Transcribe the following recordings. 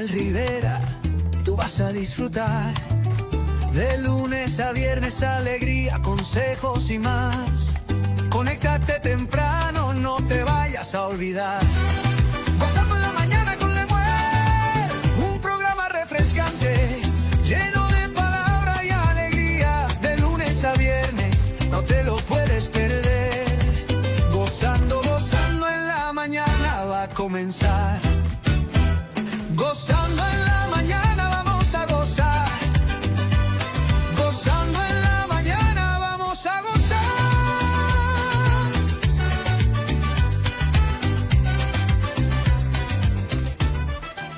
Manuel Rivera, tú vas a disfrutar. De lunes a viernes, alegría, consejos y más. Conéctate temprano, no te vayas a olvidar. Gozando en la mañana con Lemuel, un programa refrescante, lleno de palabra y alegría. De lunes a viernes, no te lo puedes perder. Gozando en la mañana va a comenzar. Gozando en la mañana vamos a gozar. Gozando en la mañana vamos a gozar.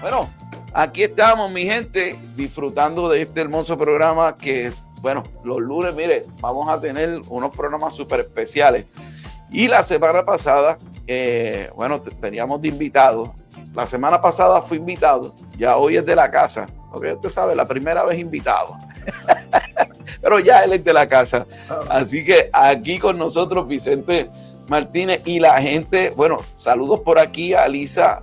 Bueno, aquí estamos, mi gente, disfrutando de este hermoso programa que, bueno, los lunes, mire, vamos a tener unos programas súper especiales. Y la semana pasada, bueno, teníamos de invitados. La semana pasada fui invitado, ya hoy es de la casa. Porque usted sabe, la primera vez invitado. Pero ya él es de la casa. Así que aquí con nosotros Vicente Martínez y la gente, bueno, saludos por aquí a Lisa,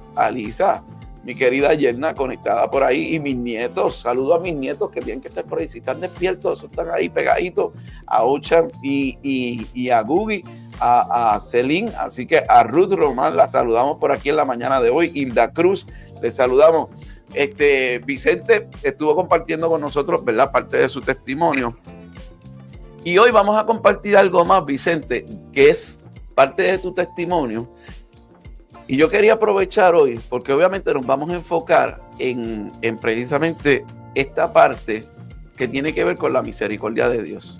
mi querida yerna conectada por ahí, y mis nietos, saludos a mis nietos que tienen que estar por ahí, si están despiertos, están ahí pegaditos, a Ochan y a Gugi, a Celine, así que a Ruth Román la saludamos por aquí en la mañana de hoy. Hilda Cruz, le saludamos. Vicente estuvo compartiendo con nosotros, ¿verdad?, parte de su testimonio, y hoy vamos a compartir algo más, Vicente, que es parte de tu testimonio. Y yo quería aprovechar hoy, porque obviamente nos vamos a enfocar en precisamente esta parte que tiene que ver con la misericordia de Dios.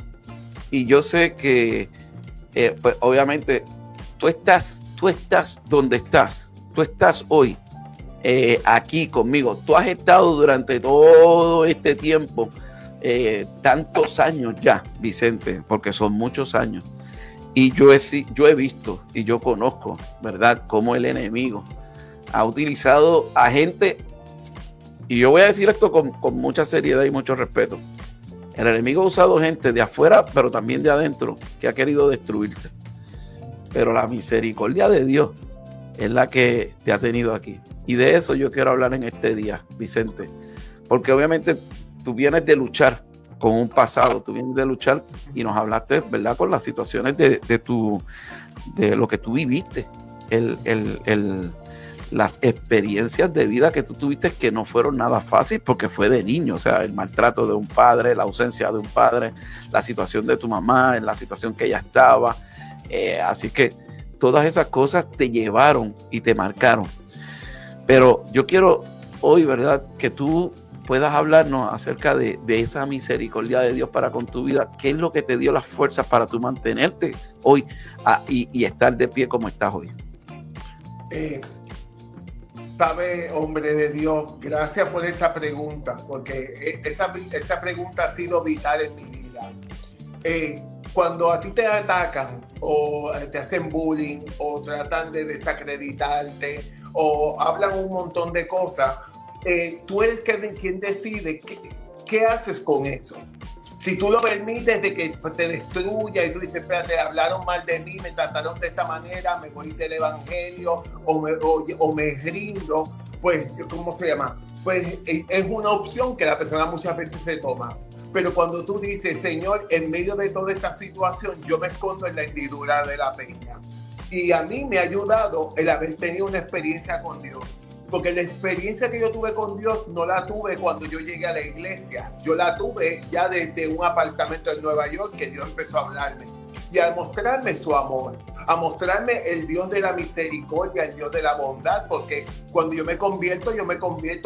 Y yo sé que pues obviamente tú estás donde estás, tú estás hoy aquí conmigo, tú has estado durante todo este tiempo, tantos años ya, Vicente, porque son muchos años, y yo he visto y yo conozco, ¿verdad?, cómo el enemigo ha utilizado a gente, y yo voy a decir esto con mucha seriedad y mucho respeto. El enemigo ha usado gente de afuera, pero también de adentro, que ha querido destruirte. Pero la misericordia de Dios es la que te ha tenido aquí. Y de eso yo quiero hablar en este día, Vicente. Porque obviamente tú vienes de luchar con un pasado, tú vienes de luchar y nos hablaste, ¿verdad?, con las situaciones de lo que tú viviste, las experiencias de vida que tú tuviste, que no fueron nada fácil porque fue de niño, o sea, el maltrato de un padre, la ausencia de un padre, la situación de tu mamá, en la situación que ella estaba, así que todas esas cosas te llevaron y te marcaron. Pero yo quiero hoy, ¿verdad?, que tú puedas hablarnos acerca de esa misericordia de Dios para con tu vida. ¿Qué es lo que te dio las fuerzas para tú mantenerte hoy y estar de pie como estás hoy? Sabe, hombre de Dios, gracias por esa pregunta, porque esa pregunta ha sido vital en mi vida. Cuando a ti te atacan o te hacen bullying o tratan de desacreditarte o hablan un montón de cosas, tú eres quien decide qué haces con eso. Si tú lo permites de que te destruya y tú dices, espérate, hablaron mal de mí, me trataron de esta manera, me voy del evangelio o me rindo, pues, ¿cómo se llama? Pues es una opción que la persona muchas veces se toma. Pero cuando tú dices, Señor, en medio de toda esta situación, yo me escondo en la hendidura de la peña. Y a mí me ha ayudado el haber tenido una experiencia con Dios. Porque la experiencia que yo tuve con Dios no la tuve cuando yo llegué a la iglesia. Yo la tuve ya desde un apartamento en Nueva York, que Dios empezó a hablarme. Y a mostrarme su amor, a mostrarme el Dios de la misericordia, el Dios de la bondad. Porque cuando yo me convierto,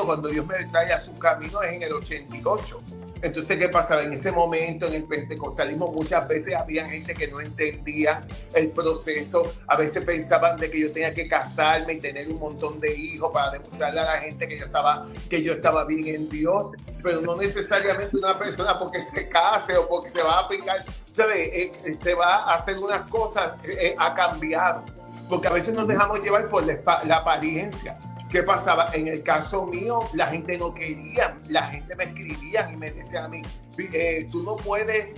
cuando Dios me trae a su camino es en el 88. Entonces, ¿qué pasaba? En ese momento, en el pentecostalismo, muchas veces había gente que no entendía el proceso. A veces pensaban de que yo tenía que casarme y tener un montón de hijos para demostrarle a la gente que yo estaba bien en Dios. Pero no necesariamente una persona porque se case o porque se va a picar, ¿sabes? Se va a hacer unas cosas, ha cambiado. Porque a veces nos dejamos llevar por la apariencia. ¿Qué pasaba? En el caso mío, la gente no quería, la gente me escribía y me decían a mí, tú no puedes,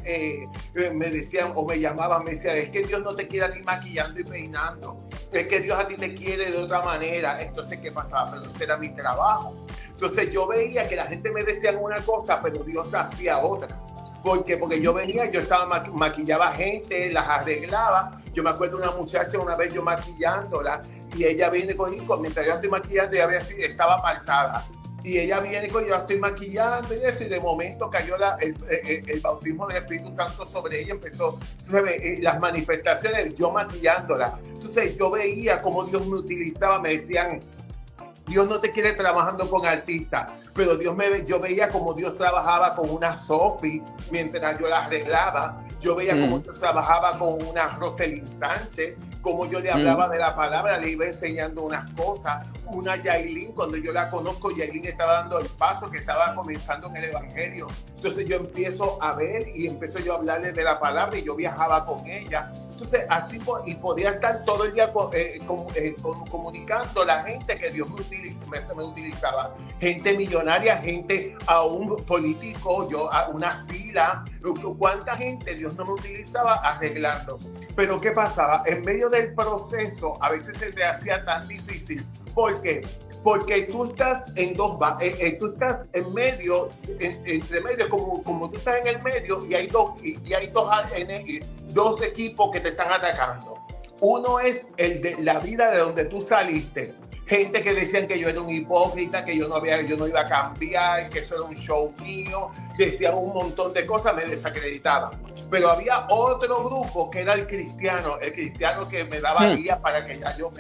me decían o me llamaban, me decían, es que Dios no te quiere a ti maquillando y peinando, es que Dios a ti te quiere de otra manera. Entonces, ¿qué pasaba? Pero ese era mi trabajo. Entonces yo veía que la gente me decía una cosa, pero Dios hacía otra. Porque yo venía, yo estaba maquillaba gente, las arreglaba. Yo me acuerdo de una muchacha una vez yo maquillándola y ella viene conmigo, mientras yo estoy maquillando, ella estaba apartada. Y ella viene con yo la estoy maquillando y eso, y de momento cayó el bautismo del Espíritu Santo sobre ella, empezó, las manifestaciones, yo maquillándola. Entonces yo veía cómo Dios me utilizaba, me decían, Dios no te quiere trabajando con artistas, pero yo veía como Dios trabajaba con una Sophie mientras yo la arreglaba. Yo veía cómo Dios trabajaba con una Roselyn Sánchez, cómo yo le hablaba de la palabra, le iba enseñando unas cosas. Una Yailin, cuando yo la conozco, Yailin estaba dando el paso, que estaba comenzando en el Evangelio. Entonces yo empiezo a ver y empiezo yo a hablarle de la palabra y yo viajaba con ella. Entonces, así y podía estar todo el día comunicando a la gente que Dios me utilizaba. Gente millonaria, gente aún político, yo a una fila. ¿Cuánta gente Dios no me utilizaba arreglando? Pero ¿qué pasaba? En medio del proceso, a veces se te hacía tan difícil. ¿Por qué? Porque tú estás en tú estás en medio, entre medio, como tú estás en el medio y hay dos equipos que te están atacando. Uno es el de la vida de donde tú saliste. Gente que decían que yo era un hipócrita, que yo no iba a cambiar, que eso era un show mío, decían un montón de cosas, me desacreditaban. Pero había otro grupo que era el cristiano que me daba guía para que ya yo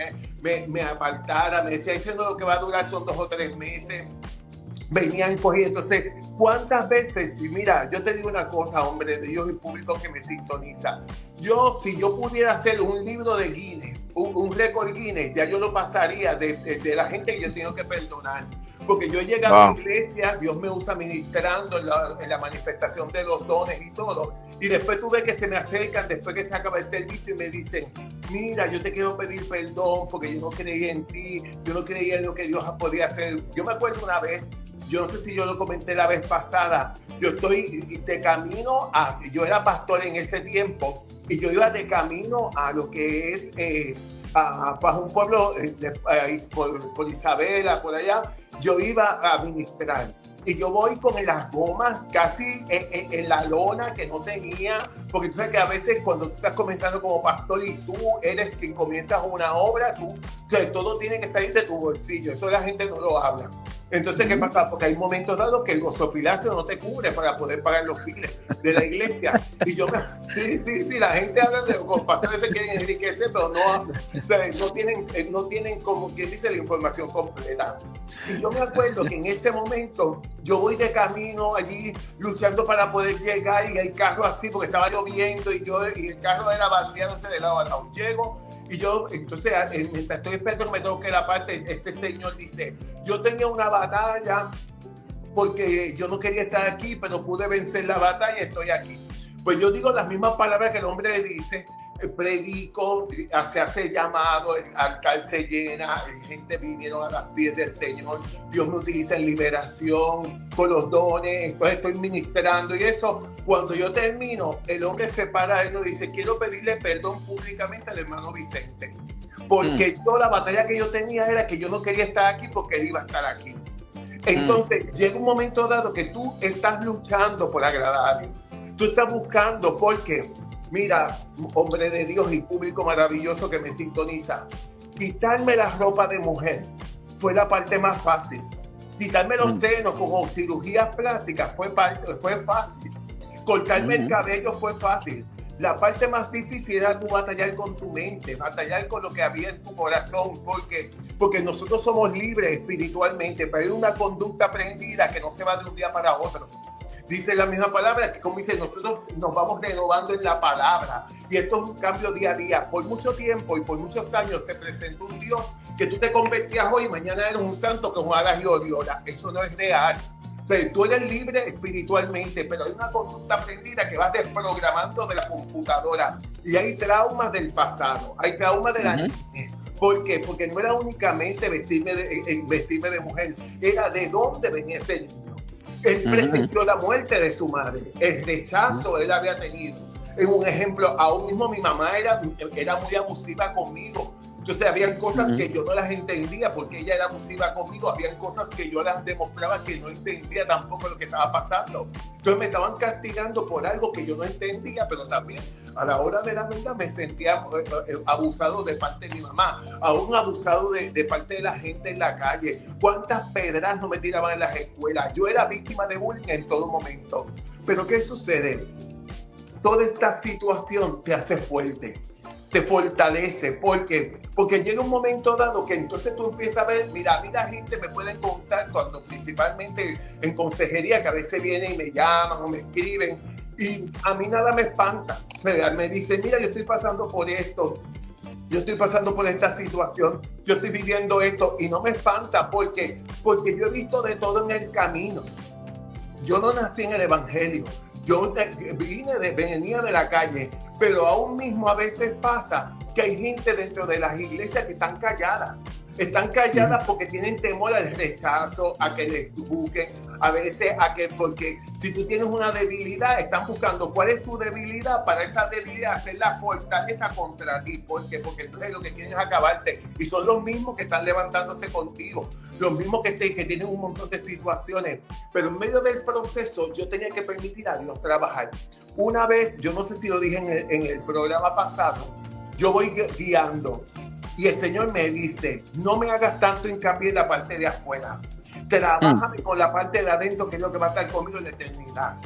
me apartara, me decía, eso no lo que va a durar son 2 o 3 meses. Venían cogiendo. Entonces, ¿cuántas veces? Y mira, yo te digo una cosa, hombre de Dios y público que me sintoniza. Si yo pudiera hacer un libro de Guinness, un récord Guinness, ya yo lo pasaría de la gente que yo tengo que perdonar. Porque yo he llegado a la iglesia, Dios me usa ministrando en la manifestación de los dones y todo. Y después tú ves que se me acercan, después que se acaba el servicio y me dicen, mira, yo te quiero pedir perdón porque yo no creía en ti, yo no creía en lo que Dios podía hacer. Yo me acuerdo una vez, yo no sé si yo lo comenté la vez pasada, yo estoy de camino yo era pastor en ese tiempo y yo iba de camino a lo que es para un pueblo por Isabela, por allá, yo iba a ministrar. Y yo voy con las gomas casi en la lona que no tenía, porque tú sabes que a veces cuando tú estás comenzando como pastor y tú eres quien comienzas una obra, todo tiene que salir de tu bolsillo, eso la gente no lo habla. Entonces, ¿qué pasa? Porque hay momentos dados que el gozofilacio no te cubre para poder pagar los files de la iglesia. Y yo sí, la gente habla de los pastores se quieren enriquecer, pero no tienen como quien dice la información completa. Y yo me acuerdo que en ese momento yo voy de camino allí luchando para poder llegar y el carro así, porque estaba lloviendo y el carro era bandeándose de lado a lado. Llego y yo, entonces, mientras estoy esperando me toque la parte, este señor dice, yo tenía una batalla porque yo no quería estar aquí, pero pude vencer la batalla y estoy aquí. Pues yo digo las mismas palabras que el hombre le dice, predico, se hace llamado, el altar se llena, gente vinieron a los pies del Señor, Dios me utiliza en liberación, con los dones, entonces estoy ministrando y eso. Cuando yo termino, el hombre se para y nos dice, quiero pedirle perdón públicamente al hermano Vicente, porque la batalla que yo tenía era que yo no quería estar aquí porque él iba a estar aquí. Entonces, llega un momento dado que tú estás luchando por agradar a Dios. Tú estás buscando, porque, mira, hombre de Dios y público maravilloso que me sintoniza, quitarme la ropa de mujer fue la parte más fácil. Quitarme los senos con cirugías plásticas fue fácil. Cortarme el cabello fue fácil. La parte más difícil era tú batallar con tu mente, batallar con lo que había en tu corazón, porque nosotros somos libres espiritualmente, pero hay una conducta aprendida que no se va de un día para otro. Dice la misma palabra, que como dice, nosotros nos vamos renovando en la palabra. Y esto es un cambio día a día. Por mucho tiempo y por muchos años se presentó un Dios que tú te convertías hoy y mañana eres un santo con alas y aureolas. Eso no es real. O sea, tú eres libre espiritualmente, pero hay una conducta aprendida que vas desprogramando de la computadora. Y hay traumas del pasado, hay traumas de la niñez. ¿Por qué? Porque no era únicamente vestirme de mujer, era de dónde venía ese niño. Él presenció la muerte de su madre, el rechazo él había tenido. En un ejemplo, aún mismo mi mamá era muy abusiva conmigo. Entonces habían cosas que yo no las entendía porque ella era abusiva conmigo, habían cosas que yo las demostraba que no entendía tampoco lo que estaba pasando. Entonces me estaban castigando por algo que yo no entendía, pero también a la hora de la verdad me sentía abusado de parte de mi mamá, aún abusado de parte de la gente en la calle. ¿Cuántas pedras no me tiraban en las escuelas? Yo era víctima de bullying en todo momento. Pero ¿qué sucede? Toda esta situación te hace fuerte, te fortalece, porque llega un momento dado que entonces tú empiezas a ver, mira, a mí la gente me puede contar cuando principalmente en consejería, que a veces vienen y me llaman o me escriben, y a mí nada me espanta. Me dicen, mira, yo estoy pasando por esto, yo estoy pasando por esta situación, yo estoy viviendo esto, y no me espanta porque yo he visto de todo en el camino. Yo no nací en el evangelio, yo venía de la calle, pero aún mismo a veces pasa que hay gente dentro de las iglesias que están calladas. Están calladas porque tienen temor al rechazo, a que les juzguen, a veces porque si tú tienes una debilidad, están buscando cuál es tu debilidad para esa debilidad hacer la fortaleza contra ti. ¿Por qué? Porque entonces lo que quieren es acabarte. Y son los mismos que están levantándose contigo, los mismos que tienen un montón de situaciones. Pero en medio del proceso yo tenía que permitir a Dios trabajar. Una vez, yo no sé si lo dije en el programa pasado, yo voy guiando. Y el Señor me dice, no me hagas tanto hincapié en la parte de afuera. Trabájame con la parte de adentro, que es lo que va a estar conmigo en la eternidad.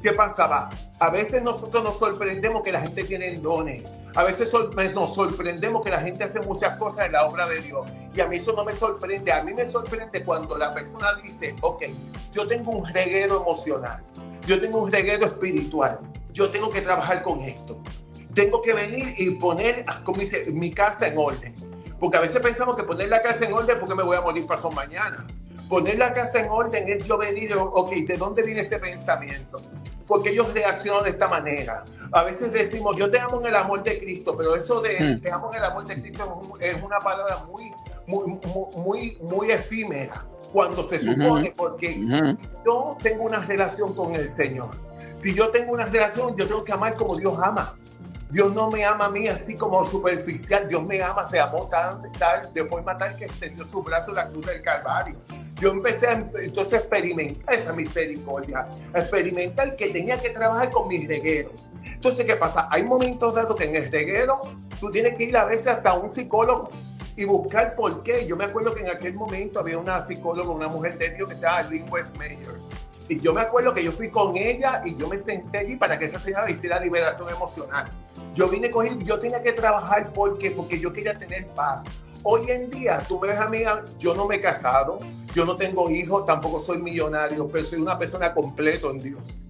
¿Qué pasaba? A veces nosotros nos sorprendemos que la gente tiene dones. A veces nos sorprendemos que la gente hace muchas cosas en la obra de Dios. Y a mí eso no me sorprende. A mí me sorprende cuando la persona dice, ok, yo tengo un reguero emocional. Yo tengo un reguero espiritual. Yo tengo que trabajar con esto. Tengo que venir y poner, como dice, mi casa en orden. Porque a veces pensamos que poner la casa en orden porque me voy a morir pasado mañana. Poner la casa en orden es yo venir, ok, ¿de dónde viene este pensamiento? Porque ellos reaccionan de esta manera. A veces decimos, yo te amo en el amor de Cristo, pero eso de te amo en el amor de Cristo es una palabra muy efímera cuando se supone, porque yo tengo una relación con el Señor. Si yo tengo una relación, yo tengo que amar como Dios ama. Dios no me ama a mí así como superficial. Dios me ama, se amó de forma tal que extendió su brazo en la cruz del Calvario. Yo empecé entonces a experimentar esa misericordia, a experimentar que tenía que trabajar con mis regueros. Entonces, ¿qué pasa? Hay momentos dados que en el reguero tú tienes que ir a veces hasta un psicólogo y buscar por qué. Yo me acuerdo que en aquel momento había una psicóloga, una mujer de Dios que se llama Lynn Westmayer. Y yo me acuerdo que yo fui con ella y yo me senté allí para que esa señora hiciera liberación emocional. Yo vine con ella, yo tenía que trabajar porque yo quería tener paz. Hoy en día, tú me ves a mí, yo no me he casado, yo no tengo hijos, tampoco soy millonario, pero soy una persona completa en Dios,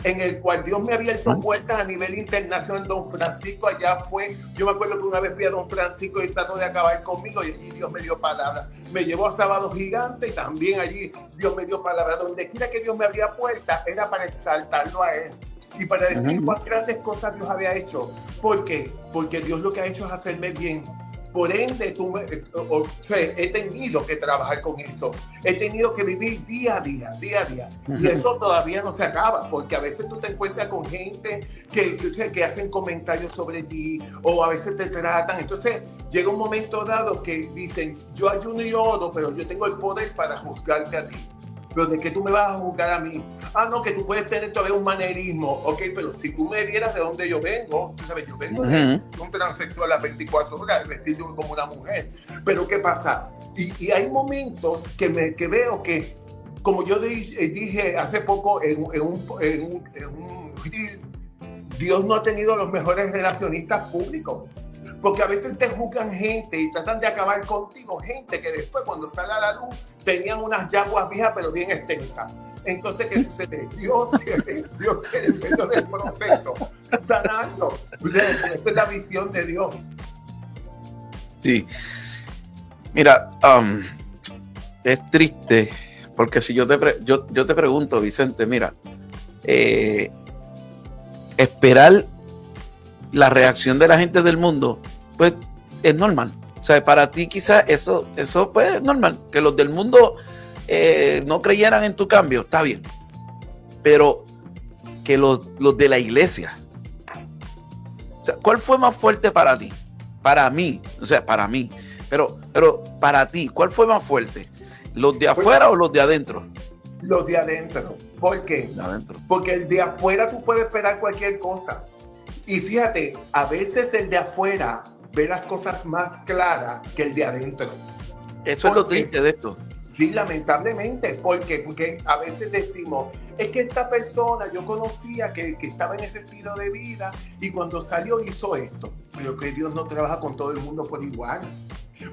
en el cual Dios me ha abierto puertas a nivel internacional. Don Francisco allá fue, yo me acuerdo que una vez fui a Don Francisco y trató de acabar conmigo y allí Dios me dio palabra. Me llevó a Sábado Gigante y también allí Dios me dio palabra. Donde quiera que Dios me abría puertas era para exaltarlo a Él y para decir cuán grandes cosas Dios había hecho. ¿Por qué? Porque Dios lo que ha hecho es hacerme bien. Por ende, he tenido que trabajar con eso. He tenido que vivir día a día. Y eso todavía no se acaba, porque a veces tú te encuentras con gente que hacen comentarios sobre ti, o a veces te tratan. Entonces, llega un momento dado que dicen, yo ayuno y oro, pero yo tengo el poder para juzgarte a ti. Pero ¿de qué tú me vas a juzgar a mí? Ah, no, que tú puedes tener todavía un manerismo. Ok, pero si tú me vieras de dónde yo vengo, tú sabes, yo vengo de un transexual a las 24 horas, vestido como una mujer. Pero ¿qué pasa? Y hay momentos que veo que, como yo dije hace poco en un Dios no ha tenido los mejores relacionistas públicos. Porque a veces te juzgan gente y tratan de acabar contigo, gente que después cuando sale a la luz tenían unas yaguas viejas pero bien extensas. Entonces, ¿qué sucede? Dios quiere en medio del proceso sanarnos. Esta es la visión de Dios. Sí. Mira, es triste porque si yo te pregunto, Vicente, mira, esperar la reacción de la gente del mundo, pues es normal. O sea, para ti quizás eso pues es normal. Que los del mundo no creyeran en tu cambio, está bien. Pero que los de la iglesia. O sea, ¿cuál fue más fuerte para ti? Para mí, Pero para ti, ¿cuál fue más fuerte? ¿Los de afuera o los de adentro? Los de adentro. ¿Por qué? De adentro. Porque el de afuera tú puedes esperar cualquier cosa. Y fíjate, a veces el de afuera ve las cosas más claras que el de adentro. Eso es lo triste de esto. Sí, lamentablemente. ¿Por qué? Porque a veces decimos, es que esta persona yo conocía que estaba en ese estilo de vida y cuando salió hizo esto. Pero que Dios no trabaja con todo el mundo por igual.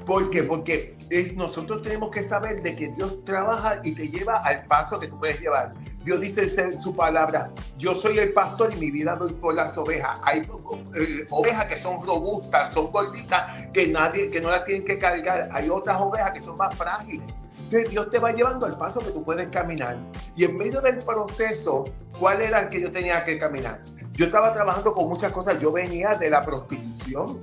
¿Por qué? Porque nosotros tenemos que saber de que Dios trabaja y te lleva al paso que tú puedes llevar. Dios dice en su palabra, yo soy el pastor y mi vida doy por las ovejas. Hay ovejas que son robustas, son gorditas, que no las tienen que cargar. Hay otras ovejas que son más frágiles. Entonces Dios te va llevando al paso que tú puedes caminar. Y en medio del proceso, ¿cuál era el que yo tenía que caminar? Yo estaba trabajando con muchas cosas. Yo venía de la prostitución.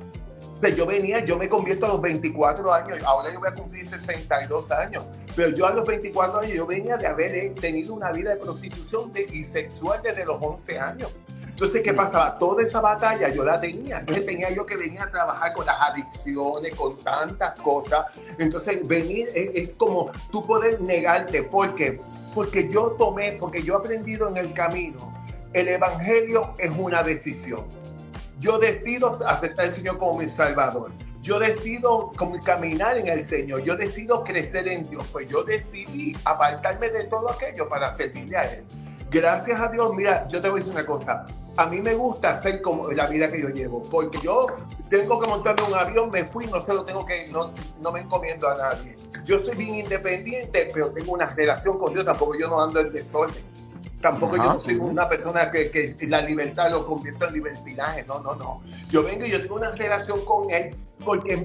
O sea, yo me convierto a los 24 años, ahora yo voy a cumplir 62 años, pero yo a los 24 años yo venía de haber tenido una vida de prostitución y sexual desde los 11 años. Entonces, ¿qué pasaba? Toda esa batalla yo la tenía. Entonces tenía yo que venir a trabajar con las adicciones, con tantas cosas. Entonces, venir es como tú poder negarte. ¿Por qué? Porque yo he aprendido en el camino, el evangelio es una decisión. Yo decido aceptar al Señor como mi Salvador. Yo decido caminar en el Señor. Yo decido crecer en Dios. Pues yo decidí apartarme de todo aquello para servirle a Él. Gracias a Dios, mira, yo te voy a decir una cosa. A mí me gusta hacer como la vida que yo llevo. Porque yo tengo que montarme un avión, me fui, no me encomiendo a nadie. Yo soy bien independiente, pero tengo una relación con Dios. Tampoco yo no ando en desorden. Tampoco yo no soy una persona que la libertad lo convierta en libertinaje, no. Yo vengo y yo tengo una relación con Él porque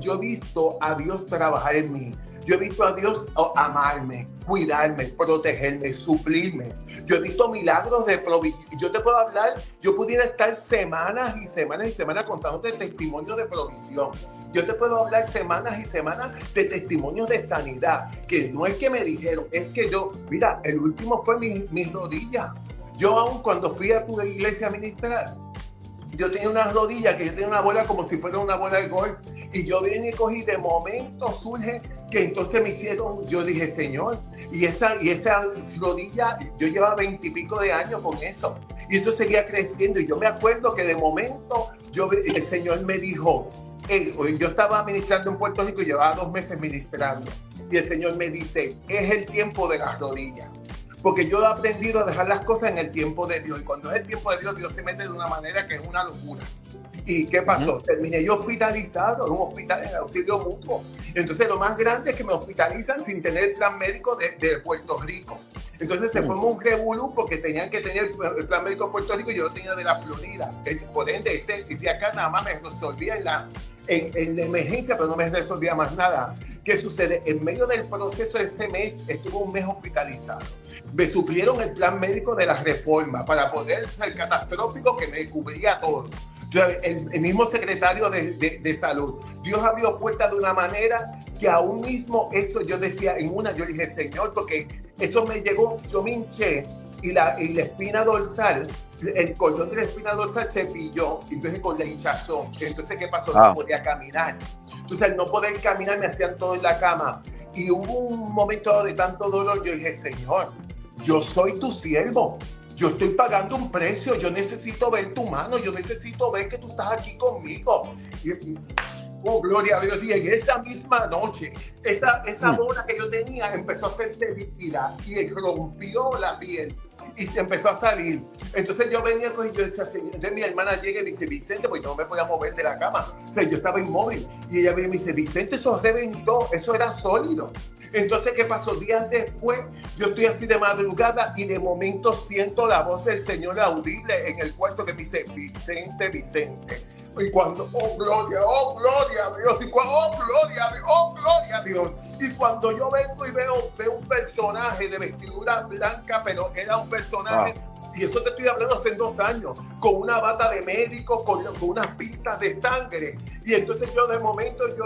yo he visto a Dios trabajar en mí. Yo he visto a Dios amarme, cuidarme, protegerme, suplirme. Yo he visto milagros de provisión. Yo te puedo hablar, yo pudiera estar semanas y semanas y semanas contándote testimonios de provisión. Yo te puedo hablar semanas y semanas de testimonios de sanidad, que no es que me dijeron, es que mira, el último fue mis rodillas. Yo aún cuando fui a tu iglesia a ministrar, yo tenía unas rodillas que yo tenía una bola como si fuera una bola de golf. Y yo vine y cogí, de momento surge que entonces me hicieron, yo dije, Señor, y esa rodilla, yo llevaba 20 y pico de años con eso. Y esto seguía creciendo. Y yo me acuerdo que de momento el Señor me dijo, yo estaba ministrando en Puerto Rico y llevaba 2 meses ministrando. Y el Señor me dice, es el tiempo de las rodillas. Porque yo he aprendido a dejar las cosas en el tiempo de Dios. Y cuando es el tiempo de Dios, Dios se mete de una manera que es una locura. ¿Y qué pasó? Terminé yo hospitalizado en un hospital en auxilio mutuo. Entonces lo más grande es que me hospitalizan sin tener el plan médico de Puerto Rico. Entonces se formó un revolú porque tenían que tener el plan médico de Puerto Rico y yo lo tenía de la Florida. Por ende, de acá nada más me resolvía en la emergencia, pero no me resolvía más nada. ¿Qué sucede? En medio del proceso de ese mes, estuve un mes hospitalizado. Me suplieron el plan médico de la reforma para poder ser catastrófico que me cubría todo. El mismo secretario de salud, Dios abrió puertas de una manera que aún mismo eso yo decía yo dije, Señor, porque eso me llegó, yo me hinché y la espina dorsal, el cordón de la espina dorsal se pilló, entonces con la hinchazón, entonces ¿qué pasó? No podía caminar. Entonces al no poder caminar me hacían todo en la cama y hubo un momento de tanto dolor, yo dije, Señor, yo soy tu siervo. Yo estoy pagando un precio, yo necesito ver tu mano, yo necesito ver que tú estás aquí conmigo. Oh, gloria a Dios. Y en esa misma noche, esa bola que yo tenía empezó a hacerse líquida y rompió la piel y se empezó a salir. Entonces yo venía y yo decía, entonces mi hermana llega y dice, Vicente, pues yo no me podía mover de la cama. O sea, yo estaba inmóvil. Y ella me dice, Vicente, eso reventó, eso era sólido. Entonces, ¿qué pasó? Días después, yo estoy así de madrugada y de momento siento la voz del Señor audible en el cuarto que me dice, Vicente, Vicente. Y cuando, oh gloria a Dios, y cuando, oh gloria a Dios. Y cuando yo vengo y veo un personaje de vestidura blanca, pero era un personaje, y eso te estoy hablando hace 2 años, con una bata de médico, con unas pistas de sangre. Y entonces yo de momento, yo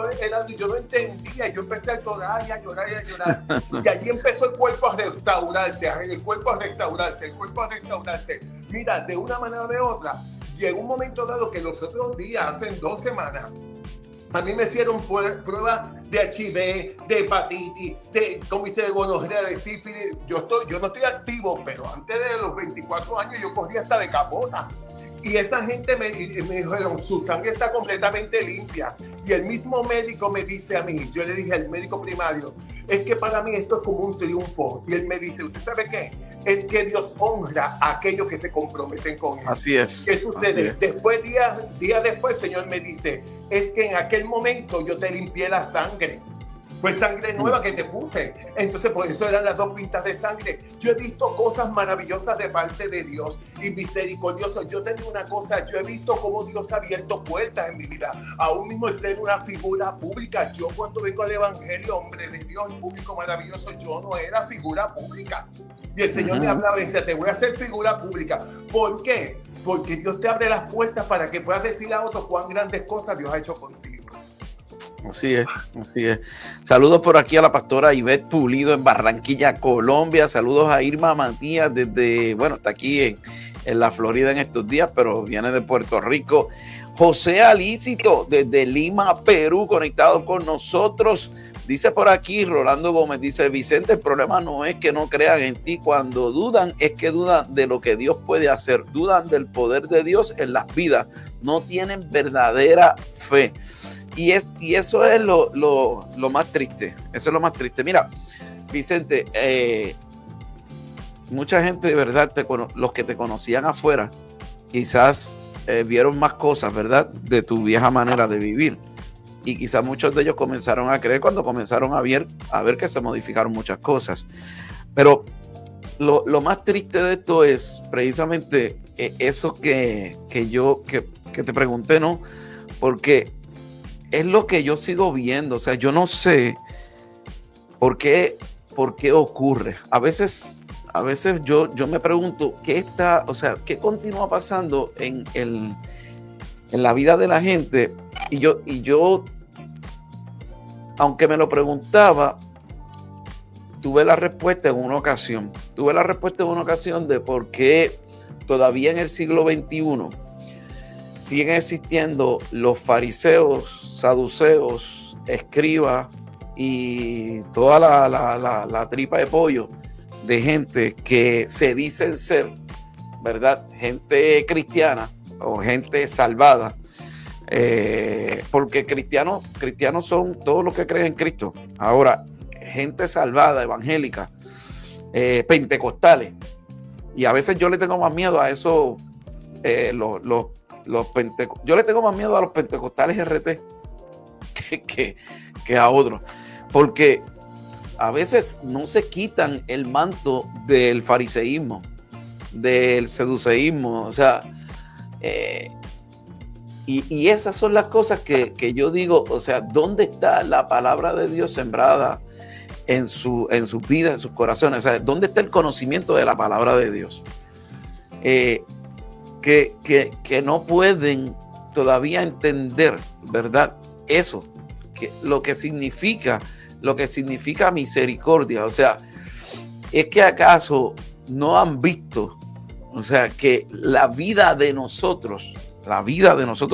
no entendía, yo empecé a llorar y a llorar y a llorar. Y allí empezó el cuerpo a restaurarse. Mira, de una manera o de otra, llegó un momento dado que los otros días, hace 2 semanas, A mí me hicieron pruebas de HIV, de hepatitis, de gonorrea, de sífilis. Yo no estoy activo, pero antes de los 24 años yo corría hasta de capota. Y esa gente me dijeron, su sangre está completamente limpia. Y el mismo médico me dice a mí, yo le dije al médico primario, es que para mí esto es como un triunfo. Y él me dice, ¿usted sabe qué? Es que Dios honra a aquellos que se comprometen con él. Así es. ¿Qué sucede? Después, días después, el Señor me dice, es que en aquel momento yo te limpié la sangre. Fue sangre nueva que te puse. Entonces, por eso eran las 2 pintas de sangre. Yo he visto cosas maravillosas de parte de Dios y misericordioso. Yo te digo una cosa, yo he visto cómo Dios ha abierto puertas en mi vida. Aún mismo el ser una figura pública. Yo cuando vengo al Evangelio, hombre de Dios y público maravilloso, yo no era figura pública. Y el Señor me hablaba y decía, te voy a hacer figura pública. ¿Por qué? Porque Dios te abre las puertas para que puedas decir a otros cuán grandes cosas Dios ha hecho contigo. Así es, así es. Saludos por aquí a la pastora Ivette Pulido en Barranquilla, Colombia. Saludos a Irma Matías desde, bueno, está aquí en la Florida en estos días, pero viene de Puerto Rico. José Alícito desde Lima, Perú, conectado con nosotros. Dice por aquí Rolando Gómez, dice Vicente, el problema no es que no crean en ti, cuando dudan es que dudan de lo que Dios puede hacer, dudan del poder de Dios en las vidas, no tienen verdadera fe. Y eso es lo más triste, eso es lo más triste. Mira, Vicente, mucha gente de verdad, los que te conocían afuera, quizás vieron más cosas, ¿verdad? De tu vieja manera de vivir. Y quizás muchos de ellos comenzaron a creer cuando comenzaron a ver que se modificaron muchas cosas. Pero lo más triste de esto es precisamente eso que te pregunté, ¿no? Porque es lo que yo sigo viendo. O sea, yo no sé por qué ocurre. A veces yo me pregunto qué continúa pasando en la vida de la gente. Y yo, aunque me lo preguntaba, tuve la respuesta en una ocasión. De por qué todavía en el siglo XXI siguen existiendo los fariseos, saduceos, escribas y toda la tripa de pollo de gente que se dicen ser, ¿verdad? Gente cristiana o gente salvada. Porque cristianos son todos los que creen en Cristo. Ahora, gente salvada, evangélica, pentecostales. Y a veces yo le tengo más miedo a eso, yo le tengo más miedo a los pentecostales RT que a otros. Porque a veces no se quitan el manto del fariseísmo, del seduceísmo, o sea, y esas son las cosas que yo digo, o sea, ¿dónde está la palabra de Dios sembrada en sus vidas, en sus corazones? O sea, ¿dónde está el conocimiento de la palabra de Dios? Que no pueden todavía entender, ¿verdad? Eso, lo que significa misericordia. O sea, es que acaso no han visto, o sea, que la vida de nosotros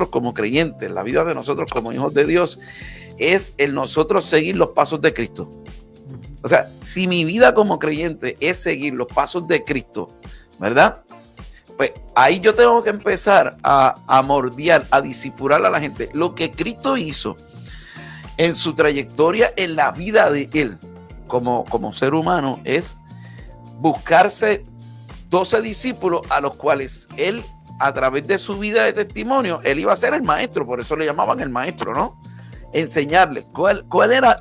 como creyentes, la vida de nosotros como hijos de Dios, es el nosotros seguir los pasos de Cristo. O sea, si mi vida como creyente es seguir los pasos de Cristo, ¿verdad? Pues ahí yo tengo que empezar a mordiar, a discipular a la gente. Lo que Cristo hizo en su trayectoria, en la vida de él como ser humano, es buscarse 12 discípulos a los cuales él, a través de su vida de testimonio, él iba a ser el maestro. Por eso le llamaban el maestro, ¿no? Enseñarles cuál era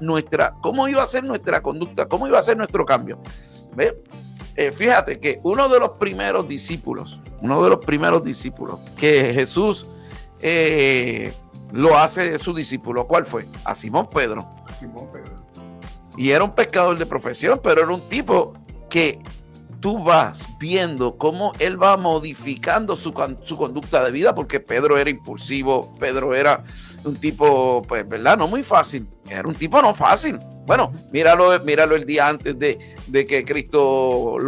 cómo iba a ser nuestra conducta, cómo iba a ser nuestro cambio. ¿Ve? Fíjate que uno de los primeros discípulos que Jesús lo hace de su discípulo, ¿cuál fue? A Simón Pedro. Y era un pescador de profesión, pero era un tipo que tú vas viendo cómo él va modificando su conducta de vida, porque Pedro era impulsivo, Pedro era un tipo, pues, ¿verdad? No muy fácil, era un tipo no fácil. Bueno, míralo el día antes de que Cristo,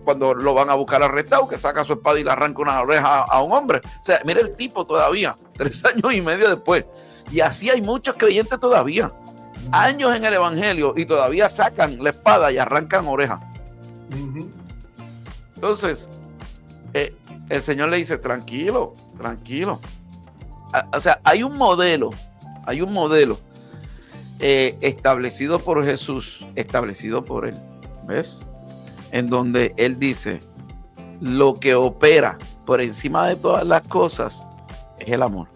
cuando lo van a buscar arrestado, que saca su espada y le arranca una oreja a un hombre. O sea, mira el tipo todavía, 3 años y medio después. Y así hay muchos creyentes todavía. Años en el evangelio y todavía sacan la espada y arrancan orejas. Entonces, el Señor le dice, tranquilo. O sea, hay un modelo establecido por Jesús, establecido por Él, ¿ves? En donde Él dice, lo que opera por encima de todas las cosas es el amor.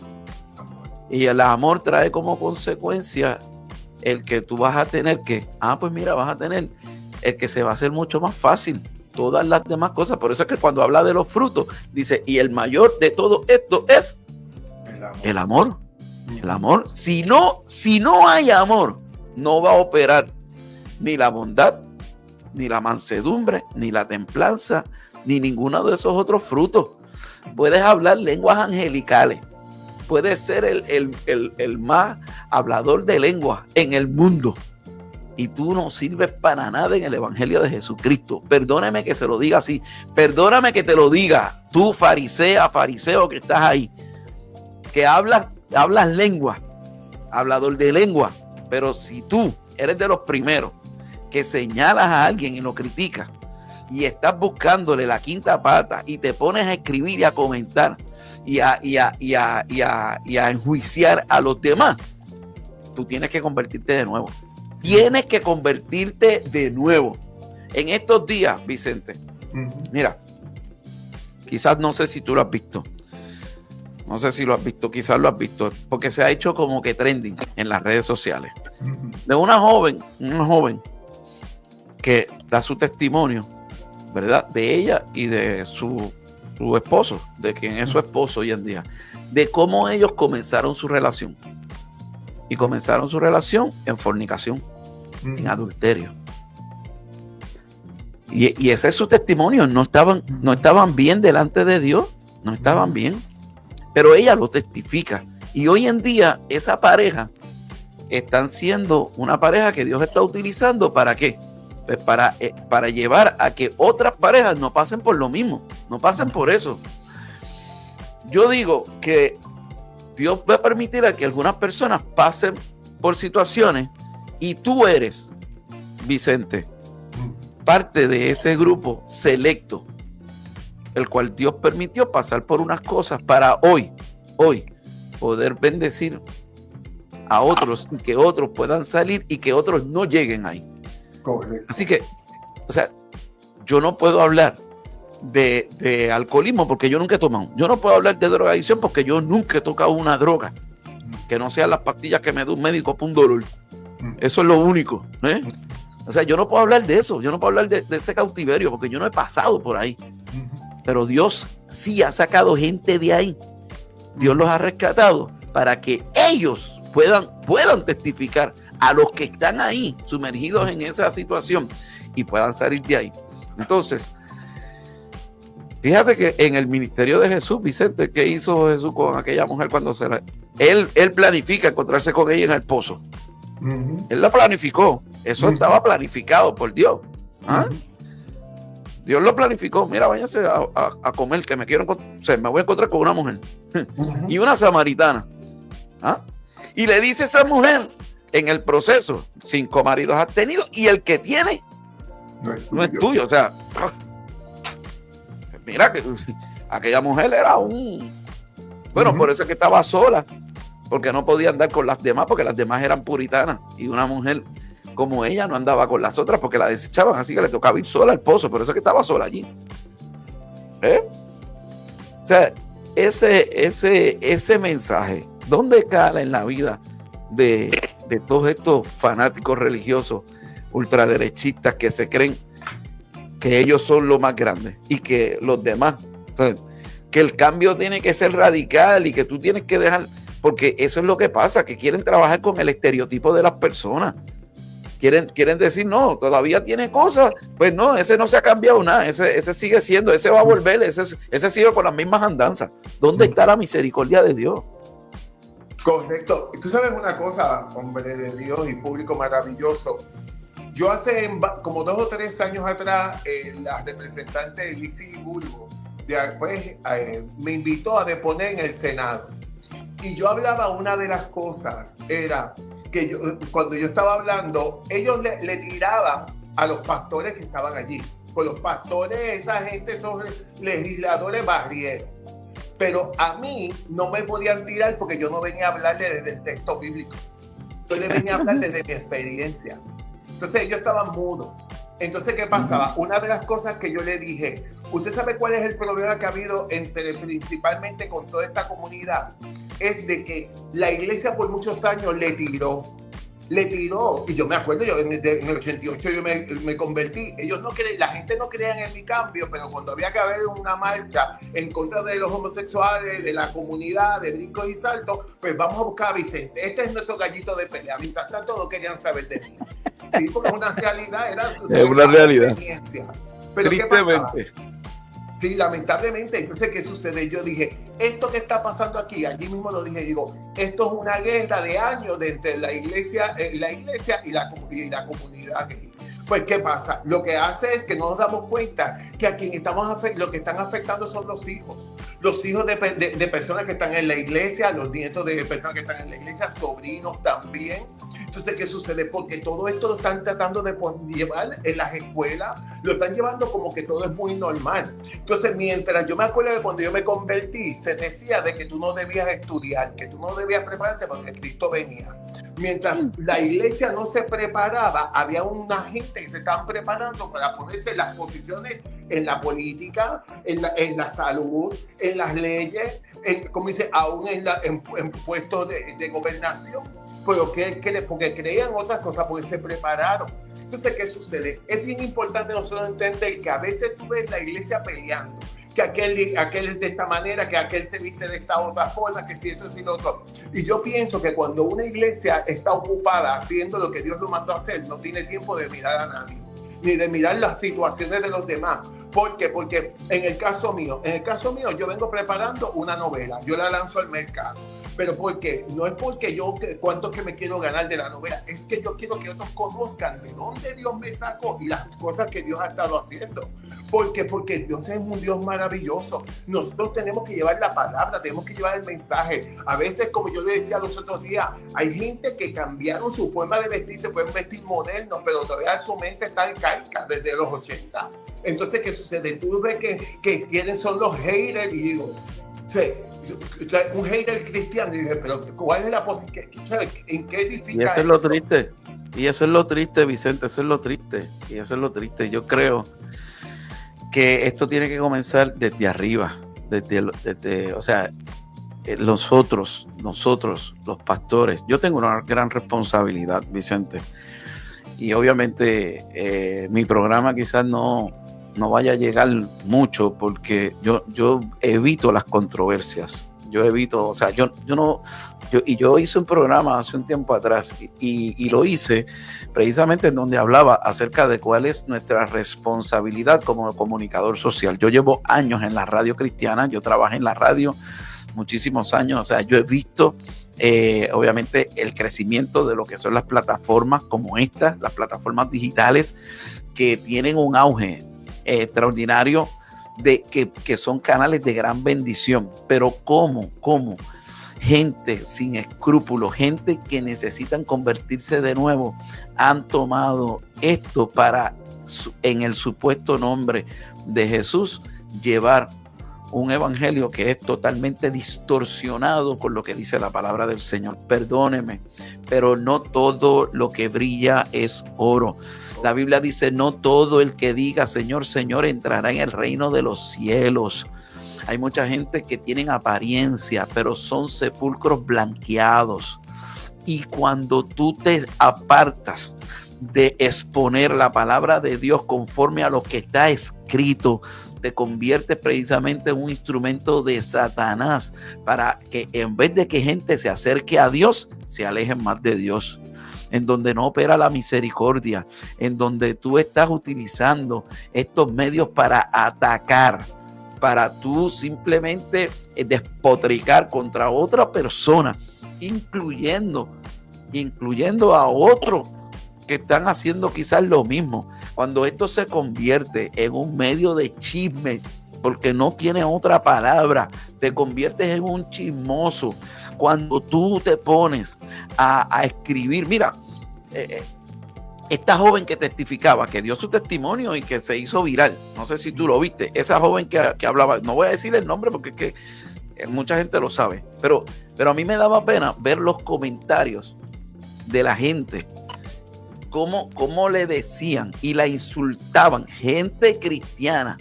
Y el amor trae como consecuencia el que tú vas a tener que, pues mira, vas a tener el que se va a hacer mucho más fácil todas las demás cosas. Por eso es que cuando habla de los frutos, dice, y el mayor de todo esto es el amor. El amor. Si no hay amor, no va a operar ni la bondad, ni la mansedumbre, ni la templanza, ni ninguno de esos otros frutos. Puedes hablar lenguas angelicales. Puedes ser el más hablador de lenguas en el mundo. Y tú no sirves para nada en el evangelio de Jesucristo. Perdóname que se lo diga así. Perdóname que te lo diga. Tú, fariseo que estás ahí. Que hablas lengua. Hablador de lengua. Pero si tú eres de los primeros que señalas a alguien y lo criticas y estás buscándole la quinta pata y te pones a escribir y a comentar y a enjuiciar a los demás, tú tienes que convertirte de nuevo. Tienes que convertirte de nuevo. En estos días, Vicente, mira, quizás no sé si tú lo has visto. No sé si lo has visto, quizás lo has visto, porque se ha hecho como que trending en las redes sociales. De una joven que da su testimonio, ¿verdad? De ella y de su esposo, de quien es su esposo hoy en día, de cómo ellos comenzaron su relación. Y comenzaron su relación en fornicación, en adulterio. Y ese es su testimonio. No estaban bien delante de Dios, no estaban bien. Pero ella lo testifica. Y hoy en día esa pareja están siendo una pareja que Dios está utilizando ¿para qué? Pues para llevar a que otras parejas no pasen por lo mismo, no pasen por eso. Yo digo que Dios va a permitir a que algunas personas pasen por situaciones y tú eres, Vicente, parte de ese grupo selecto, el cual Dios permitió pasar por unas cosas para hoy poder bendecir a otros y que otros puedan salir y que otros no lleguen ahí. Correcto. Así que, o sea, yo no puedo hablar de alcoholismo porque yo nunca he tomado. Yo no puedo hablar de drogadicción porque yo nunca he tocado una droga que no sean las pastillas que me da un médico para un dolor. Eso es lo único, ¿eh? O sea, yo no puedo hablar de eso. Yo no puedo hablar de ese cautiverio porque yo no he pasado por ahí. Pero Dios sí ha sacado gente de ahí. Dios los ha rescatado para que ellos puedan testificar a los que están ahí sumergidos en esa situación y puedan salir de ahí. Entonces, fíjate que en el ministerio de Jesús, Vicente, ¿qué hizo Jesús con aquella mujer cuando él planifica encontrarse con ella en el pozo? Él la planificó. Eso estaba planificado por Dios. Dios lo planificó. Mira, váyanse a comer, que me voy a encontrar con una mujer. Y una samaritana. Y le dice a esa mujer, en el proceso, 5 maridos has tenido y el que tiene no es tuyo. O sea, mira que aquella mujer era por eso es que estaba sola, porque no podía andar con las demás, porque las demás eran puritanas y una mujer como ella no andaba con las otras porque la desechaban, así que le tocaba ir sola al pozo. Por eso es que estaba sola allí. O sea, ese mensaje, ¿dónde cala en la vida de todos estos fanáticos religiosos ultraderechistas que se creen que ellos son lo más grande y que los demás, o sea, que el cambio tiene que ser radical y que tú tienes que dejar, porque eso es lo que pasa, que quieren trabajar con el estereotipo de las personas. Quieren decir, no, todavía tiene cosas. Pues no, ese no se ha cambiado nada. Ese sigue siendo, ese va a volver, ese sigue con las mismas andanzas. ¿Dónde está la misericordia de Dios? Correcto. Y tú sabes una cosa, hombre de Dios y público maravilloso. Yo hace como 2 o 3 años atrás, la representante Lizy Bulbo después me invitó a deponer en el Senado. Y yo hablaba, una de las cosas era que cuando yo estaba hablando, ellos le tiraban a los pastores que estaban allí. Con los pastores, esa gente, esos legisladores barrieron. Pero a mí no me podían tirar porque yo no venía a hablarle desde el texto bíblico. Yo le venía a hablar desde mi experiencia. Entonces ellos estaban mudos. Entonces, ¿qué pasaba? Una de las cosas que yo le dije, ¿usted sabe cuál es el problema que ha habido principalmente con toda esta comunidad? Es de que la iglesia por muchos años le tiró. Y yo me acuerdo, en el 88 yo me convertí. La gente no creía en mi cambio, pero cuando había que haber una marcha en contra de los homosexuales, de la comunidad, de brincos y saltos, pues vamos a buscar a Vicente. Este es nuestro gallito de pelea. Mientras tanto no querían saber de mí. Sí, porque es una realidad, es una realidad. Pero tristemente. ¿qué pasaba? Sí, lamentablemente. Entonces, ¿qué sucede? Yo dije, esto que está pasando aquí, allí mismo lo dije, digo, esto es una guerra de años entre la iglesia y la comunidad gay. Pues, ¿qué pasa? Lo que hace es que no nos damos cuenta que a quien lo que están afectando son los hijos de personas que están en la iglesia, los nietos de personas que están en la iglesia, sobrinos también. Entonces, ¿qué sucede? Porque todo esto lo están tratando de llevar en las escuelas, lo están llevando como que todo es muy normal. Entonces, mientras yo me acuerdo de cuando yo me convertí, se decía de que tú no debías estudiar, que tú no debías prepararte porque Cristo venía. Mientras la iglesia no se preparaba, había una gente que se estaban preparando para ponerse en las posiciones en la política, en la salud, en las leyes, como dice, aún en puestos de gobernación. Porque creían otras cosas, porque se prepararon. Entonces, ¿qué sucede? Es bien importante nosotros entender que a veces tú ves la iglesia peleando, que aquel es de esta manera, que aquel se viste de esta otra forma, que si esto es y lo otro. Y yo pienso que cuando una iglesia está ocupada haciendo lo que Dios lo mandó a hacer, no tiene tiempo de mirar a nadie, ni de mirar las situaciones de los demás. ¿Por qué? Porque en el caso mío, yo vengo preparando una novela, yo la lanzo al mercado. Pero ¿por qué? No es porque cuánto que me quiero ganar de la novela, es que yo quiero que otros conozcan de dónde Dios me sacó y las cosas que Dios ha estado haciendo. ¿Por qué? Porque Dios es un Dios maravilloso. Nosotros tenemos que llevar la palabra, tenemos que llevar el mensaje. A veces, como yo le decía los otros días, hay gente que cambiaron su forma de vestir, se pueden vestir modernos, pero todavía su mente está arcaica desde los 80. Entonces, ¿qué sucede? Tú ves que quieren son los haters y digo, un hater cristiano, y dije, pero ¿cuál es la posición? ¿En qué edifica y eso? Es lo triste. Y eso es lo triste, Vicente, eso es lo triste. Y eso es lo triste. Yo creo que esto tiene que comenzar desde arriba, o sea, nosotros, los pastores. Yo tengo una gran responsabilidad, Vicente. Y obviamente mi programa quizás no vaya a llegar mucho porque yo evito las controversias. Yo hice un programa hace un tiempo atrás y lo hice precisamente en donde hablaba acerca de cuál es nuestra responsabilidad como comunicador social. Yo llevo años en la radio cristiana, yo trabajé en la radio muchísimos años, o sea, yo he visto obviamente el crecimiento de lo que son las plataformas como estas, las plataformas digitales que tienen un auge extraordinario que son canales de gran bendición, pero ¿cómo? Gente sin escrúpulos, gente que necesitan convertirse de nuevo, han tomado esto para, en el supuesto nombre de Jesús, llevar un evangelio que es totalmente distorsionado con lo que dice la palabra del Señor. Perdóneme, pero no todo lo que brilla es oro. La Biblia dice, no todo el que diga Señor, Señor entrará en el reino de los cielos. Hay mucha gente que tienen apariencia, pero son sepulcros blanqueados. Y cuando tú te apartas de exponer la palabra de Dios conforme a lo que está escrito, te conviertes precisamente en un instrumento de Satanás para que en vez de que gente se acerque a Dios, se alejen más de Dios. En donde no opera la misericordia, en donde tú estás utilizando estos medios para atacar, para tú simplemente despotricar contra otra persona, incluyendo a otros que están haciendo quizás lo mismo. Cuando esto se convierte en un medio de chisme porque no tienes otra palabra. Te conviertes en un chismoso. Cuando tú te pones a escribir, mira, esta joven que testificaba, que dio su testimonio y que se hizo viral, no sé si tú lo viste, esa joven que hablaba, no voy a decir el nombre porque es que mucha gente lo sabe, pero a mí me daba pena ver los comentarios de la gente, cómo le decían y la insultaban, gente cristiana,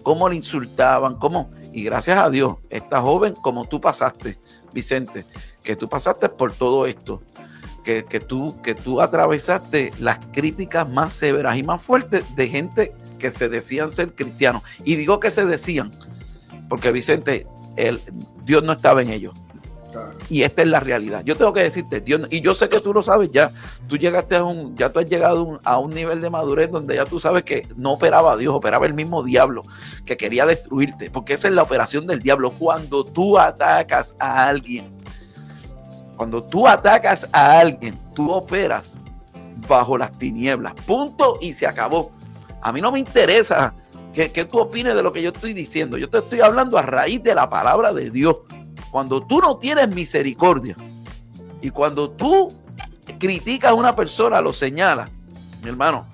cómo le insultaban, y gracias a Dios, esta joven, como tú pasaste, Vicente, que tú pasaste por todo esto, que tú atravesaste las críticas más severas y más fuertes de gente que se decían ser cristianos. Y digo que se decían, porque Vicente, Dios no estaba en ellos. Claro. Y esta es la realidad. Yo tengo que decirte, Dios, y yo sé que tú lo sabes ya, tú has llegado a un nivel de madurez donde ya tú sabes que no operaba Dios, operaba el mismo diablo que quería destruirte, porque esa es la operación del diablo. Cuando tú atacas a alguien, tú operas bajo las tinieblas. Punto y se acabó. A mí no me interesa que tú opines de lo que yo estoy diciendo. Yo te estoy hablando a raíz de la palabra de Dios. Cuando tú no tienes misericordia y cuando tú criticas a una persona, lo señalas, mi hermano,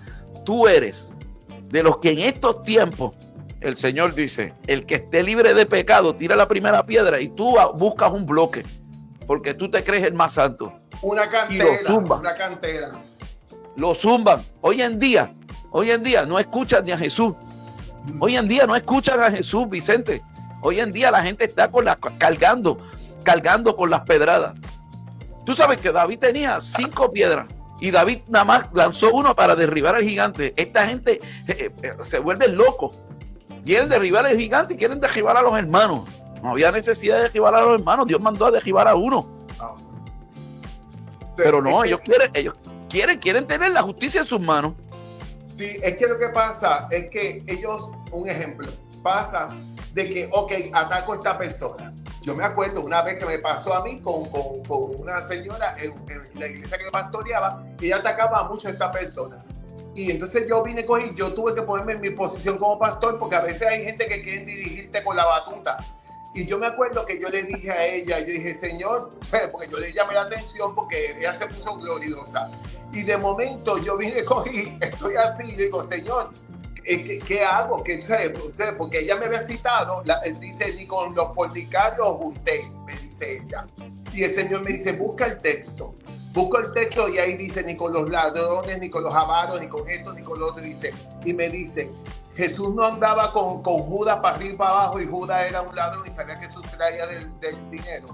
tú eres de los que en estos tiempos el Señor dice, el que esté libre de pecado, tira la primera piedra y tú buscas un bloque. Porque tú te crees el más santo. Una cantera. Lo zumban. Hoy en día no escuchan ni a Jesús. Hoy en día no escuchan a Jesús, Vicente. Hoy en día la gente está cargando con las pedradas. Tú sabes que David tenía 5 piedras y David nada más lanzó uno para derribar al gigante. Esta gente se vuelve loco. Quieren derribar al gigante y quieren derribar a los hermanos. No había necesidad de derribar a los hermanos. Dios mandó a derribar a uno. Pero no, ellos quieren tener la justicia en sus manos. Sí, es que lo que pasa es que ellos, un ejemplo, pasa de que, ataco a esta persona. Yo me acuerdo una vez que me pasó a mí con una señora en la iglesia que yo pastoreaba, y ella atacaba mucho a esta persona. Y entonces yo tuve que ponerme en mi posición como pastor, porque a veces hay gente que quiere dirigirte con la batuta. Y yo me acuerdo que yo le dije a ella, yo dije, Señor, porque yo le llamé la atención porque ella se puso gloriosa. Y de momento yo estoy así, y digo, Señor, ¿qué hago? Porque ella me había citado, él dice, ni con los fornicarios juntéis, me dice ella. Y el Señor me dice, busca el texto y ahí dice, ni con los ladrones, ni con los avaros, ni con esto, ni con lo otro, dice. Y me dice, Jesús no andaba con Judas para arriba y para abajo, y Judas era un ladrón y sabía que Jesús traía del dinero.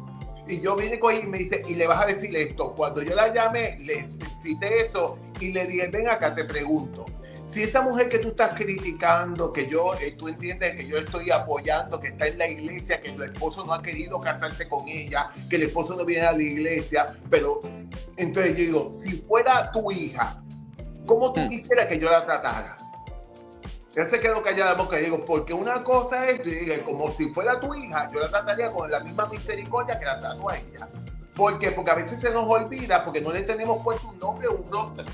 Y yo vine con él y me dice, y le vas a decir esto. Cuando yo la llamé, le cité eso y le dije, ven acá, te pregunto. Si esa mujer que tú estás criticando, que tú entiendes que yo estoy apoyando, que está en la iglesia, que el esposo no ha querido casarse con ella, que el esposo no viene a la iglesia, pero entonces yo digo, si fuera tu hija, ¿cómo tú quisieras que yo la tratara? Él se quedó callada porque digo, porque una cosa es, como si fuera tu hija, yo la trataría con la misma misericordia que la trato a ella. ¿Por qué? Porque a veces se nos olvida, porque no le tenemos puesto un nombre o un rostro.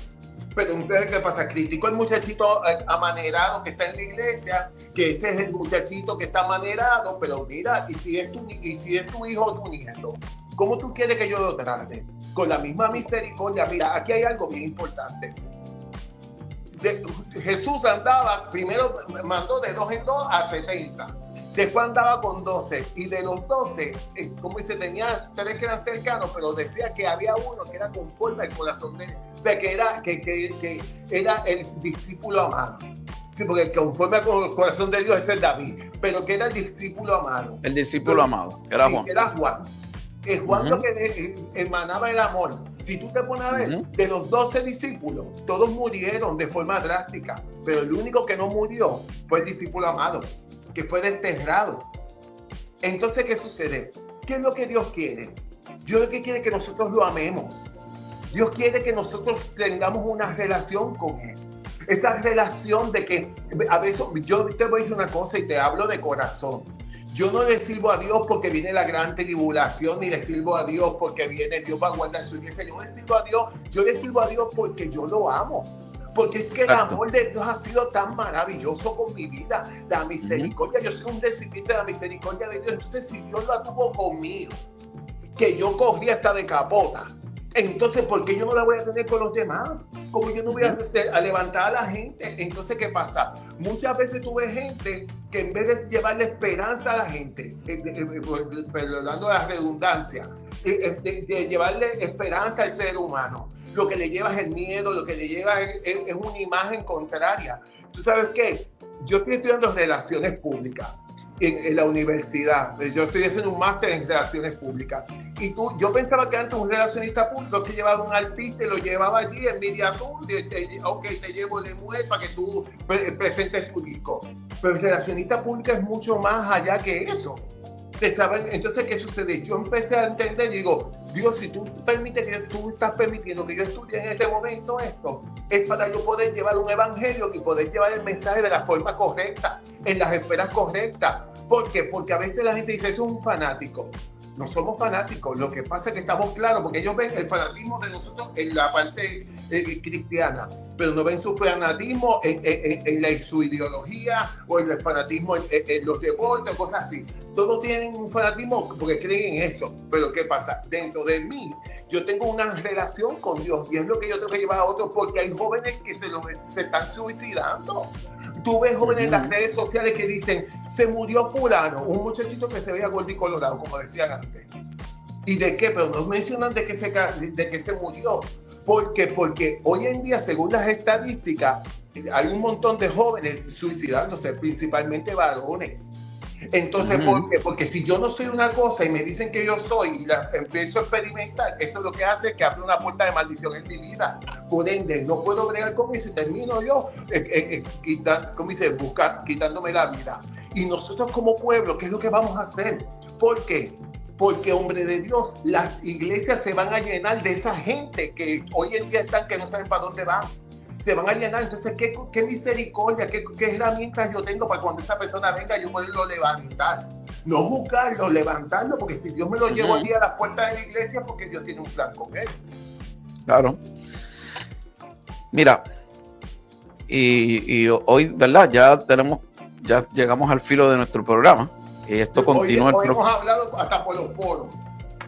Pero entonces, ¿qué pasa? Critico al muchachito amanerado que está en la iglesia, que ese es el muchachito que está amanerado, pero mira, y si es tu hijo o tu nieto, ¿cómo tú quieres que yo lo trate? Con la misma misericordia. Mira, aquí hay algo bien importante. Jesús andaba, primero mandó de 2 en 2 a 70. Después andaba con 12, y de los 12, como dice, tenía 3 que eran cercanos, pero decía que había uno que era conforme al corazón de él. O sea, que era el discípulo amado. Sí, porque conforme al corazón de Dios, ese es David, pero que era el discípulo amado. El discípulo amado, era Juan. Era Juan. Juan lo que emanaba el amor. Si tú te pones a ver, de los 12 discípulos, todos murieron de forma drástica, pero el único que no murió fue el discípulo amado, que fue desterrado. Entonces, ¿qué sucede? ¿Qué es lo que Dios quiere? Dios lo que quiere es que nosotros lo amemos. Dios quiere que nosotros tengamos una relación con Él. Esa relación de que, a veces, yo te voy a decir una cosa y te hablo de corazón. Yo no le sirvo a Dios porque viene la gran tribulación, ni le sirvo a Dios porque viene Dios para guardar su iglesia. Yo le sirvo a Dios porque yo lo amo. Porque es que el Exacto. amor de Dios ha sido tan maravilloso con mi vida. La misericordia, yo soy un recipiente de la misericordia de Dios. Entonces, si Dios la tuvo conmigo, que yo corrí hasta de capota, entonces, ¿por qué yo no la voy a tener con los demás? Como yo no voy a levantar a la gente. Entonces, ¿qué pasa? Muchas veces tú ves gente que en vez de llevarle esperanza a la gente, perdonando la redundancia, de llevarle esperanza al ser humano, lo que le lleva es el miedo, lo que le lleva es una imagen contraria. ¿Tú sabes qué? Yo estoy estudiando relaciones públicas en la universidad. Yo estoy haciendo un máster en relaciones públicas. Y yo pensaba que antes un relacionista público que llevaba un artista y lo llevaba allí en media tour, ok, te llevo de mujer para que tú presentes tu disco. Pero el relacionista público es mucho más allá que eso. Entonces, ¿qué sucede? Yo empecé a entender y digo, Dios, si tú permites que tú estás permitiendo que yo estudie en este momento esto, es para yo poder llevar un evangelio y poder llevar el mensaje de la forma correcta, en las esferas correctas. ¿Por qué? Porque a veces la gente dice, eso es un fanático. No somos fanáticos, lo que pasa es que estamos claros, porque ellos ven el fanatismo de nosotros en la parte cristiana, pero no ven su fanatismo en su ideología o en el fanatismo en los deportes o cosas así. Todos tienen un fanatismo porque creen en eso, pero ¿qué pasa? Dentro de mí, yo tengo una relación con Dios y es lo que yo tengo que llevar a otros, porque hay jóvenes que se están suicidando. Tú ves jóvenes en las redes sociales que dicen, se murió fulano, un muchachito que se veía gordo y colorado, como decían antes. ¿Y de qué? Pero no mencionan de que se murió. ¿Por qué? Porque hoy en día, según las estadísticas, hay un montón de jóvenes suicidándose, principalmente varones. Entonces, ¿por qué? Porque si yo no soy una cosa y me dicen que yo soy y la empiezo a experimentar, eso lo que hace es que abre una puerta de maldición en mi vida. Por ende, no puedo bregar con eso y termino yo, quitándome la vida. Y nosotros como pueblo, ¿qué es lo que vamos a hacer? ¿Por qué? Porque, hombre de Dios, las iglesias se van a llenar de esa gente que hoy en día están, que no saben para dónde van. Se van a llenar. Entonces, ¿qué misericordia, qué herramientas yo tengo para cuando esa persona venga yo poderlo levantar? No juzgarlo, levantarlo, porque si Dios me lo llevo allí a las puertas de la iglesia, porque Dios tiene un plan con él. Claro. Mira, y hoy, ¿verdad? Ya llegamos al filo de nuestro programa. Y esto continúa. Hoy hemos hablado hasta por los poros.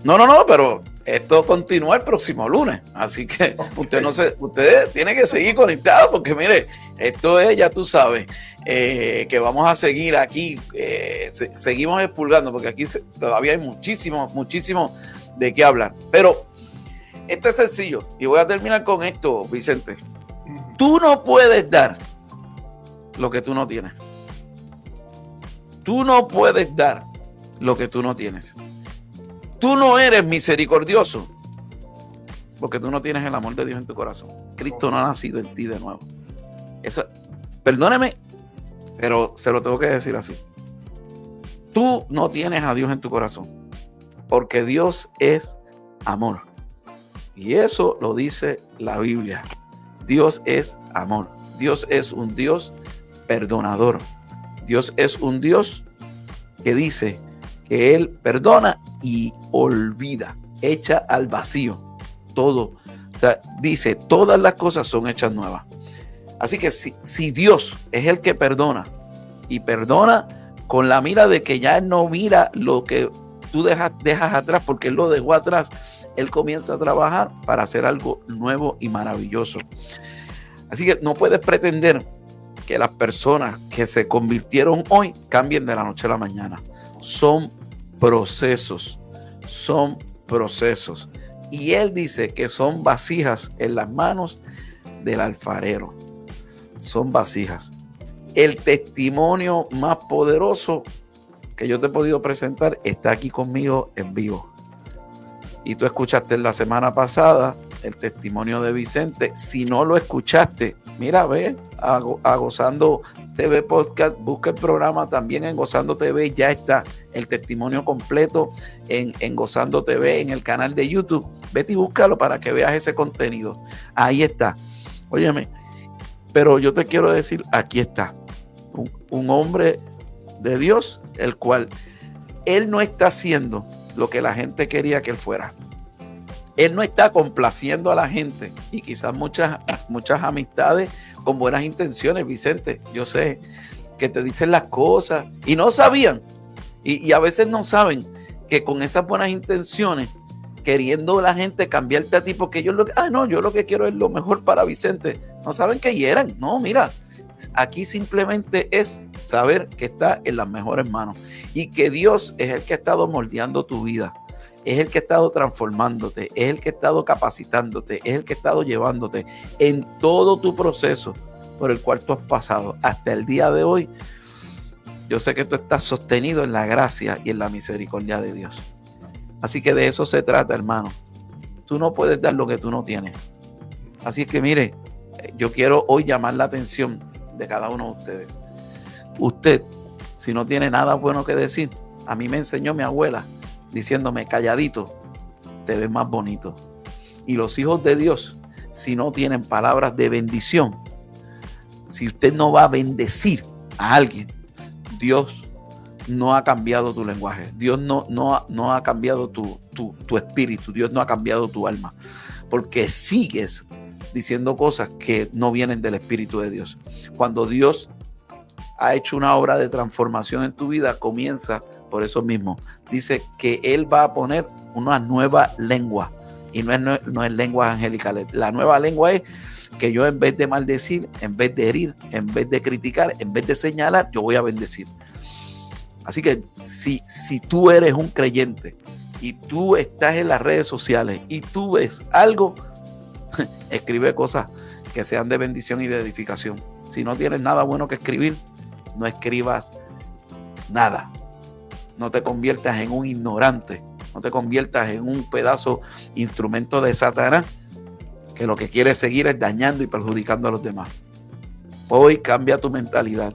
No, pero esto continúa el próximo lunes, así que usted tiene que seguir conectado, porque mire, esto es, ya tú sabes, que vamos a seguir aquí, seguimos expulgando, porque aquí todavía hay muchísimo de qué hablar, pero esto es sencillo, y voy a terminar con esto, Vicente. Tú no puedes dar lo que tú no tienes. Tú no puedes dar lo que tú no tienes. Tú no eres misericordioso porque tú no tienes el amor de Dios en tu corazón. Cristo no ha nacido en ti de nuevo. Perdóneme, pero se lo tengo que decir así. Tú no tienes a Dios en tu corazón porque Dios es amor. Y eso lo dice la Biblia. Dios es amor. Dios es un Dios perdonador. Dios es un Dios que dice que Él perdona y olvida, echa al vacío todo. O sea, dice, todas las cosas son hechas nuevas. Así que si Dios es el que perdona, y perdona con la mira de que ya Él no mira lo que tú dejas atrás, porque Él lo dejó atrás, Él comienza a trabajar para hacer algo nuevo y maravilloso. Así que no puedes pretender que las personas que se convirtieron hoy cambien de la noche a la mañana. Son procesos. Y Él dice que son vasijas en las manos del alfarero. Son vasijas. El testimonio más poderoso que yo te he podido presentar está aquí conmigo en vivo. Y tú escuchaste la semana pasada el testimonio de Vicente. Si no lo escuchaste, mira, ve a Gozando TV Podcast, busca el programa también en Gozando TV, ya está el testimonio completo en Gozando TV, en el canal de YouTube. Vete y búscalo para que veas ese contenido. Ahí está. Óyeme, pero yo te quiero decir, aquí está. Un hombre de Dios, el cual Él no está haciendo lo que la gente quería que Él fuera. Él no está complaciendo a la gente, y quizás muchas muchas amistades con buenas intenciones, Vicente. Yo sé que te dicen las cosas y no sabían. Y a veces no saben que con esas buenas intenciones, queriendo la gente cambiarte a ti, porque yo lo que quiero es lo mejor para Vicente. No saben que hieran. No, mira, aquí simplemente es saber que está en las mejores manos y que Dios es el que ha estado moldeando tu vida. Es el que ha estado transformándote, es el que ha estado capacitándote, es el que ha estado llevándote en todo tu proceso por el cual tú has pasado hasta el día de hoy. Yo sé que tú estás sostenido en la gracia y en la misericordia de Dios. Así que de eso se trata, hermano. Tú no puedes dar lo que tú no tienes. Así que mire, yo quiero hoy llamar la atención de cada uno de ustedes. Usted, si no tiene nada bueno que decir, a mí me enseñó mi abuela diciéndome, calladito, te ves más bonito. Y los hijos de Dios, si no tienen palabras de bendición, si usted no va a bendecir a alguien, Dios no ha cambiado tu lenguaje. Dios no ha cambiado tu espíritu. Dios no ha cambiado tu alma. Porque sigues diciendo cosas que no vienen del Espíritu de Dios. Cuando Dios ha hecho una obra de transformación en tu vida, comienza por eso mismo. Dice que Él va a poner una nueva lengua. Y no es lenguas angelicales. La nueva lengua es que yo, en vez de maldecir, en vez de herir, en vez de criticar, en vez de señalar, yo voy a bendecir. Así que si tú eres un creyente y tú estás en las redes sociales y tú ves algo, escribe cosas que sean de bendición y de edificación. Si no tienes nada bueno que escribir, no escribas nada. No te conviertas en un ignorante. No te conviertas en un pedazo instrumento de Satanás que lo que quiere seguir es dañando y perjudicando a los demás. Hoy cambia tu mentalidad.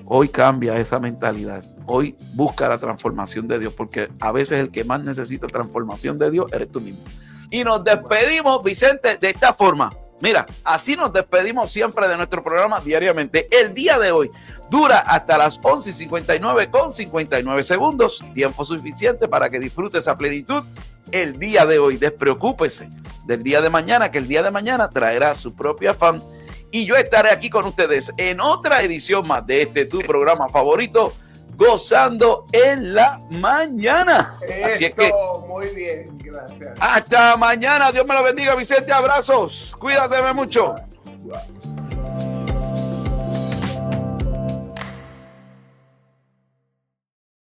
Hoy cambia esa mentalidad. Hoy busca la transformación de Dios, porque a veces el que más necesita transformación de Dios eres tú mismo. Y nos despedimos, Vicente, de esta forma. Mira, así nos despedimos siempre de nuestro programa diariamente. El día de hoy dura hasta las 11:59 con 59 segundos. Tiempo suficiente para que disfrutes a plenitud el día de hoy. Despreocúpese del día de mañana, que el día de mañana traerá su propio afán. Y yo estaré aquí con ustedes en otra edición más de tu programa favorito, Gozando en la Mañana. Así es que, muy bien, gracias. Hasta mañana, Dios me lo bendiga, Vicente, abrazos, cuídate mucho.